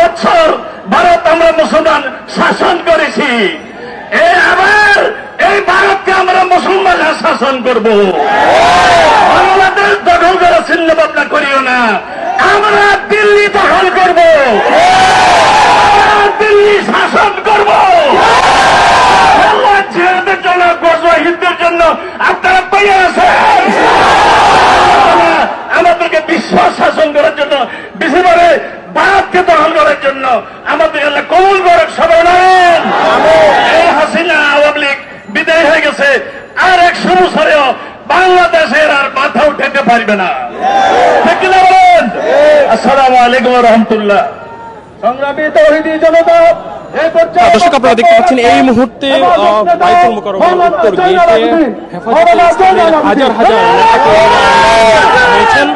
বছর ভারত আমরা মুসলমান শাসন করেছি, আবার এই ভারতকে আমরা মুসলমানরা শাসন করব। বাংলাদেশ দখল করার চিন্তা ভাবনা করিও না, আমরা দিল্লি দখল করব, দিল্লি শাসন করব। জিহাদের জন্য, গজওয়াহিদের জন্য আপনারা পেয়ে আছেন। আমাদেরকে বিশ্বাস শাসন করার জন্য, বিশেষ করে ভারতকে দখল করার জন্য আমাদের আল্লাহ কবুল করেন। সবাই বলেন এই হাসিনা আওয়ামী লীগ বিদায় হয়ে গেছে, আর 100 বছরেও বাংলাদেশের আর মাথা উঠাতে পারবে না। ঠিক কিনা বলেন? আসসালামু আলাইকুম ওয়া রাহমাতুল্লাহ। সংগ্রামী তাওহীদি জনতা, দর্শক আপনারা দেখতে পাচ্ছেন এই মুহূর্তে বাইতুল মুকাররমের উত্তর গেটে হেফাজতে ইসলামের হাজার হাজার নেতাকর্মীরা রয়েছেন।